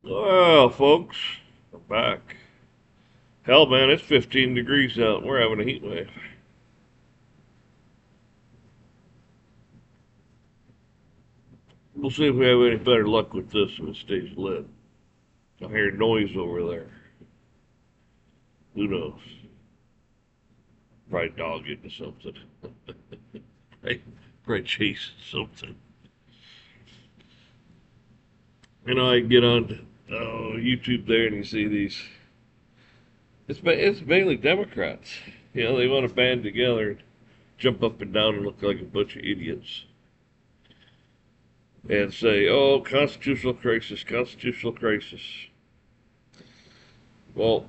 Well, folks, I'm back. Hell, man, it's 15 degrees out and we're having a heat wave. We'll see if we have any better luck with this if it stays lit. I hear noise over there. Who knows? Probably dog into something. Hey, probably chasing something. I get on YouTube there and you see these. It's mainly Democrats. They want to band together and jump up and down and look like a bunch of idiots and say, "Oh, constitutional crisis, constitutional crisis." Well,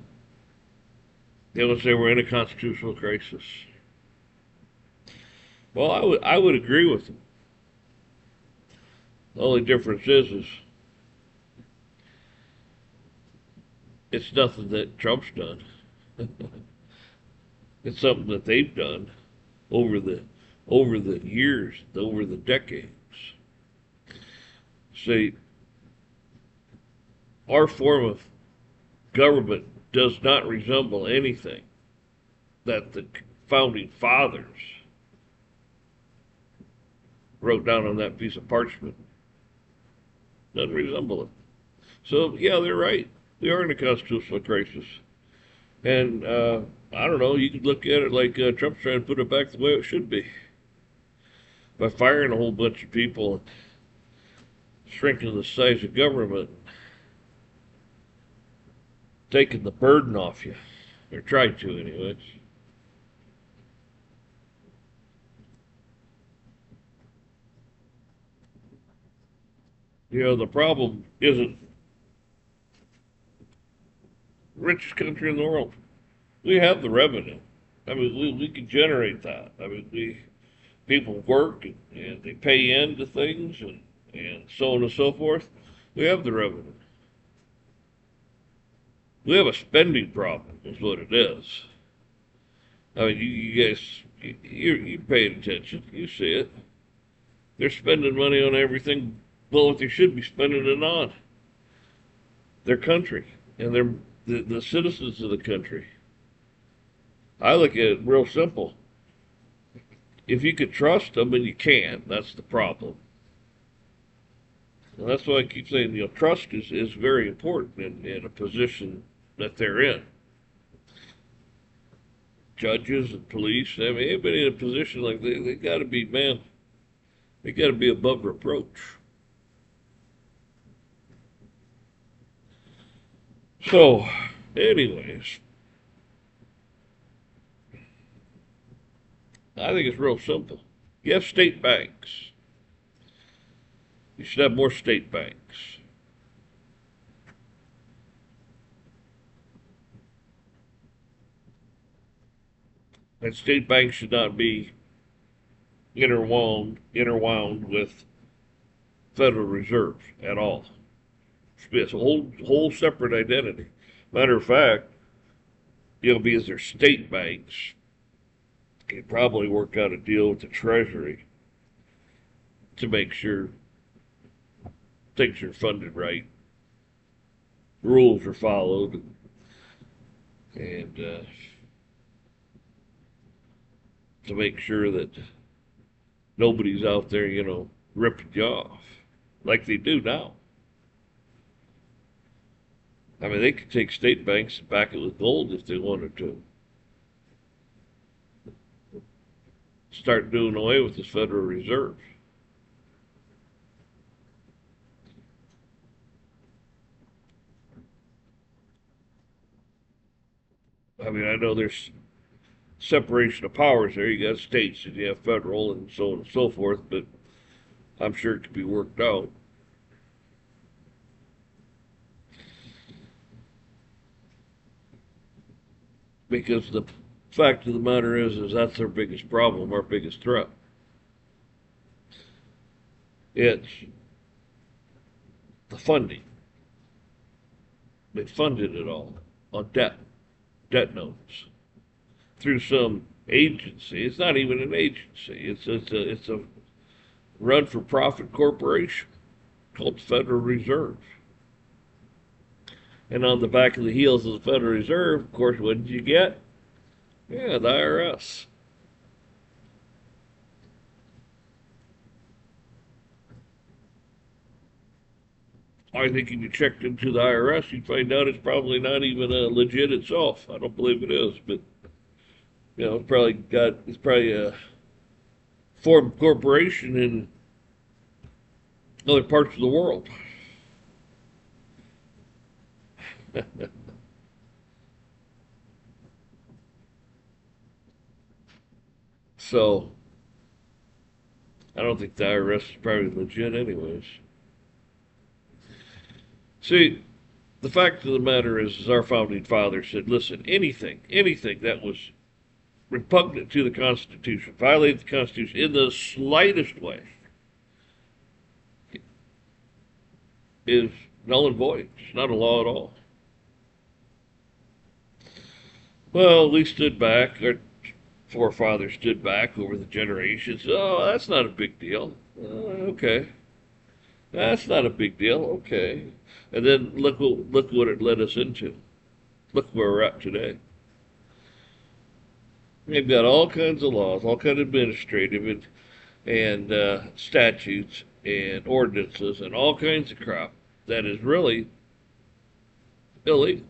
they would say we're in a constitutional crisis. Well, I would agree with them. The only difference is it's nothing that Trump's done. It's something that they've done over the years, over the decades. See, our form of government does not resemble anything that the founding fathers wrote down on that piece of parchment. Doesn't resemble it. So yeah, they're right. We are in a constitutional crisis, and I don't know. You could look at it like Trump's trying to put it back the way it should be by firing a whole bunch of people and shrinking the size of government, taking the burden off you, or trying to, anyways. The problem isn't richest country in the world. We have the revenue. I mean, we can generate that. I mean, people work and they pay into things and so on and so forth. We have the revenue. We have a spending problem, is what it is. I mean, you guys, you're paying attention. You see it. They're spending money on everything but what they should be spending it on. Their country and the citizens of the country. I look at it real simple. If you could trust them, and you can't, that's the problem. And that's why I keep saying, trust is very important in a position that they're in. Judges and police, I mean, anybody in a position like they got to be, man, they got to be above reproach. So, anyways, I think it's real simple. You have state banks. You should have more state banks. And state banks should not be interwound with Federal Reserve at all. It should be a whole separate identity. Matter of fact, because they're state banks, they probably work out a deal with the Treasury to make sure things are funded right, rules are followed, and to make sure that nobody's out there, ripping you off like they do now. I mean, they could take state banks and back it with gold if they wanted to. Start doing away with this Federal Reserve. I mean, I know there's separation of powers there. You got states and you have federal and so on and so forth, but I'm sure it could be worked out. Because the fact of the matter is that's their biggest problem, our biggest threat. It's the funding. They funded it all on debt notes through some agency. It's not even an agency. It's a run for profit corporation called the Federal Reserve. And on the back of the heels of the Federal Reserve, of course, what did you get? Yeah, the IRS. I think if you checked into the IRS, you'd find out it's probably not even legit itself. I don't believe it is, but it's probably a formed corporation in other parts of the world. So I don't think the IRS is probably legit, anyways. See, the fact of the matter is our founding fathers said, listen, anything that was repugnant to the Constitution, violated the Constitution in the slightest way, is null and void. It's not a law at all. Well, we stood back, our forefathers stood back over the generations. Oh, that's not a big deal. Okay. That's not a big deal. Okay. And then look what it led us into. Look where we're at today. They've got all kinds of laws, all kinds of administrative and statutes and ordinances and all kinds of crap that is really illegal.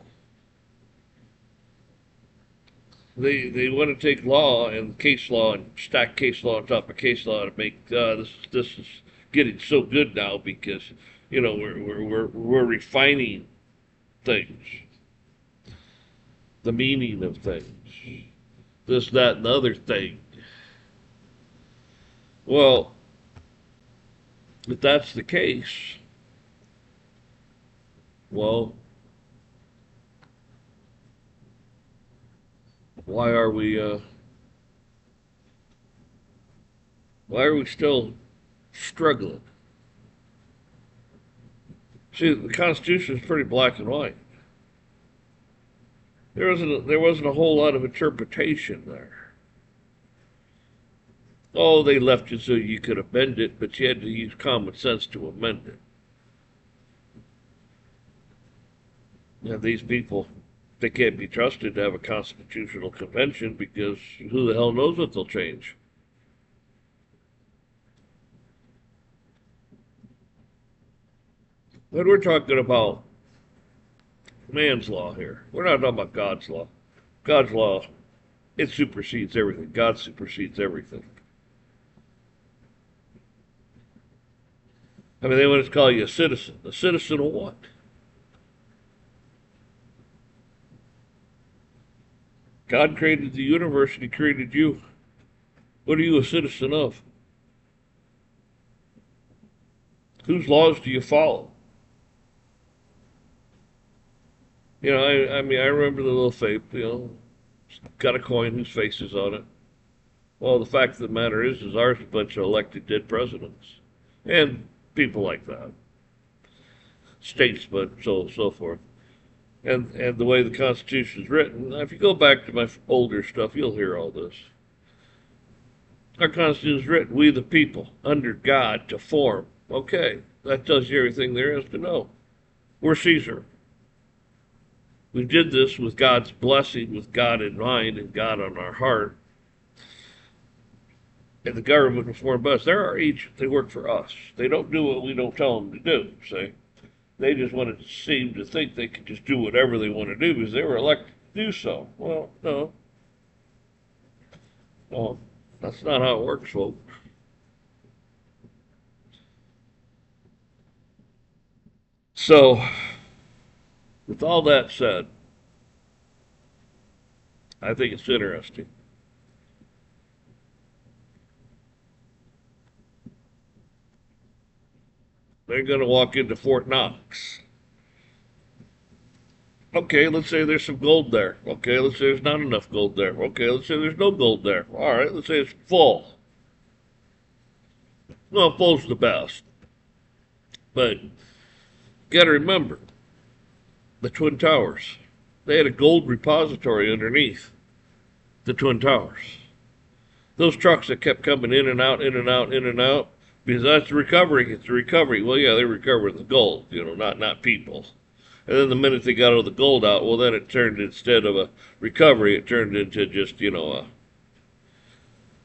They want to take law and case law and stack case law on top of case law to make this is getting so good now because we're refining things, the meaning of things, this, that, and the other thing. Well, if that's the case, well, why are we still struggling? See, the Constitution is pretty black and white. There wasn't a whole lot of interpretation there. Oh, they left it so you could amend it, but you had to use common sense to amend it. And these people, they can't be trusted to have a constitutional convention because who the hell knows what they'll change. When we're talking about man's law here, we're not talking about God's law. God's law, it supersedes everything. God supersedes everything. I mean, they want to call you a citizen. A citizen of what? God created the universe and He created you. What are you a citizen of? Whose laws do you follow? I mean, I remember the little fape, got a coin whose face is on it. Well, the fact of the matter is ours is a bunch of elected dead presidents. And people like that. Statesmen, so forth. And the way the Constitution is written, if you go back to my older stuff, you'll hear all this. Our Constitution is written, we the people, under God, to form. Okay, that tells you everything there is to know. We're Caesar. We did this with God's blessing, with God in mind and God on our heart. And the government was formed by us. They're our agents. They work for us. They don't do what we don't tell them to do, see? They just wanted to seem to think they could just do whatever they want to do because they were elected to do so. Well, no. Well, that's not how it works, folks. So, with all that said, I think it's interesting. They're going to walk into Fort Knox. Okay, let's say there's some gold there. Okay, let's say there's not enough gold there. Okay, let's say there's no gold there. All right, let's say it's full. Well, full's the best. But you got to remember, the Twin Towers, they had a gold repository underneath the Twin Towers. Those trucks that kept coming in and out, in and out, in and out, because that's recovering. It's a recovery. Well, yeah, they're recovering the gold, not people. And then the minute they got all the gold out, well, then it turned, instead of a recovery, it turned into just,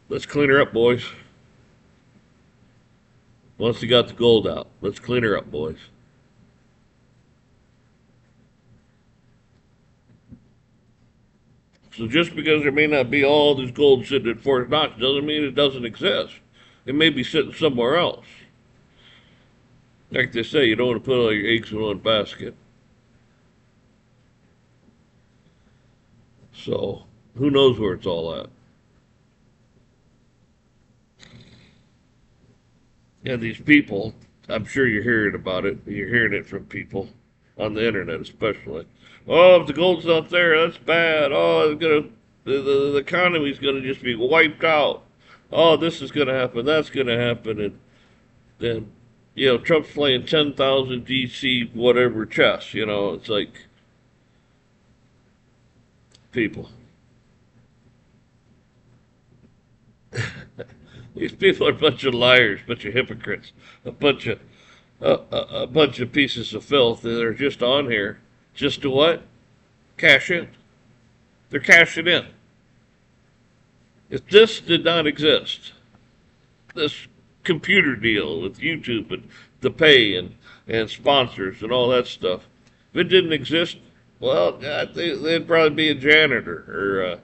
let's clean her up, boys. Once they got the gold out, let's clean her up, boys. So just because there may not be all this gold sitting at Fort Knox doesn't mean it doesn't exist. It may be sitting somewhere else. Like they say, you don't want to put all your eggs in one basket. So, who knows where it's all at? And these people, I'm sure you're hearing about it. You're hearing it from people on the internet, especially. Oh, if the gold's not there, that's bad. Oh, it's gonna, the economy's gonna just be wiped out. Oh, this is gonna happen. That's gonna happen, and then, Trump's playing 10,000 DC whatever chess. It's like people. These people are a bunch of liars, a bunch of hypocrites, a bunch of pieces of filth that are just on here just to what? Cash in. They're cashing in. If this did not exist, this computer deal with YouTube and the pay and sponsors and all that stuff, if it didn't exist, well, they'd probably be a janitor or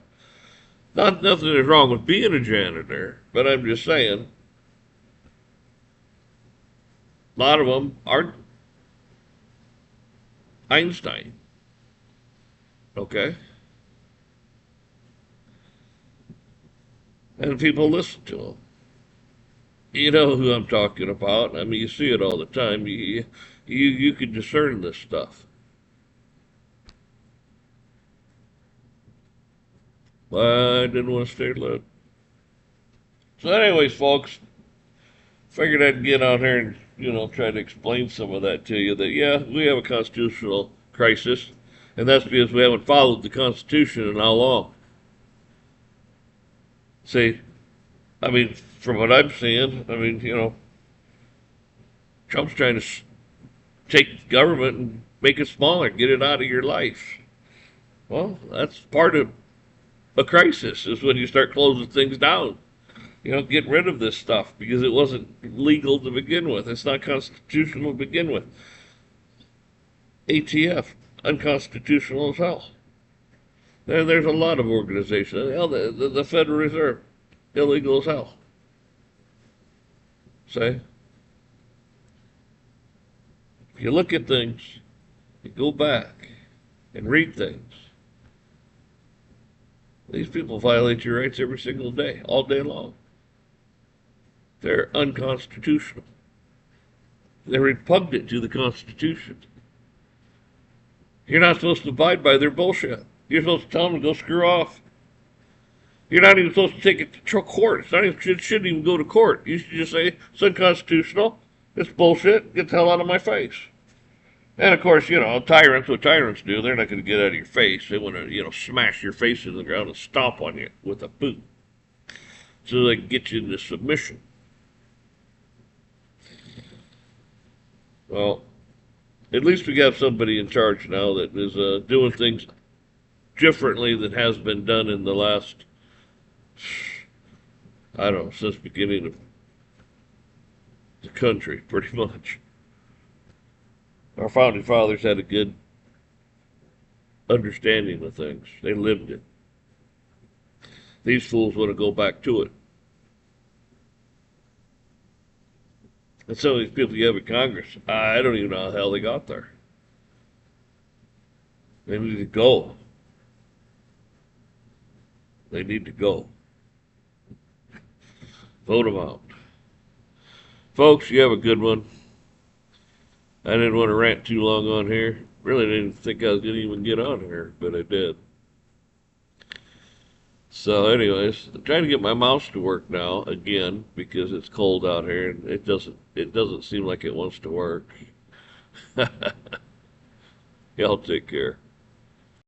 nothing is wrong with being a janitor, but I'm just saying, a lot of them aren't Einstein. Okay? And people listen to them. You know who I'm talking about. I mean, you see it all the time. You can discern this stuff. But I didn't want to stay lit. So anyways, folks, figured I'd get on here and, try to explain some of that to you. That, yeah, we have a constitutional crisis, and that's because we haven't followed the Constitution in how long? See, I mean, from what I'm seeing, Trump's trying to take the government and make it smaller, get it out of your life. Well, that's part of a crisis, is when you start closing things down. Get rid of this stuff because it wasn't legal to begin with. It's not constitutional to begin with. ATF, unconstitutional as hell. There's a lot of organizations. Hell, the Federal Reserve, illegal as hell. Say, if you look at things, you go back and read things. These people violate your rights every single day, all day long. They're unconstitutional. They're repugnant to the Constitution. You're not supposed to abide by their bullshit. You're supposed to tell them to go screw off. You're not even supposed to take it to court. It shouldn't even go to court. You should just say, it's unconstitutional. It's bullshit. Get the hell out of my face. And of course, tyrants, what tyrants do, they're not going to get out of your face. They want to, smash your face in the ground and stomp on you with a boot. So they can get you into submission. Well, at least we have somebody in charge now that is doing things differently than has been done in the last, I don't know, since the beginning of the country, pretty much. Our founding fathers had a good understanding of things. They lived it. These fools want to go back to it. And some of these people you have in Congress, I don't even know how the hell they got there. They need to go. They need to go. Vote them out. Folks, you have a good one. I didn't want to rant too long on here. Really didn't think I was going to even get on here, but I did. So anyways, I'm trying to get my mouse to work now again because it's cold out here and it doesn't seem like it wants to work. Y'all take care.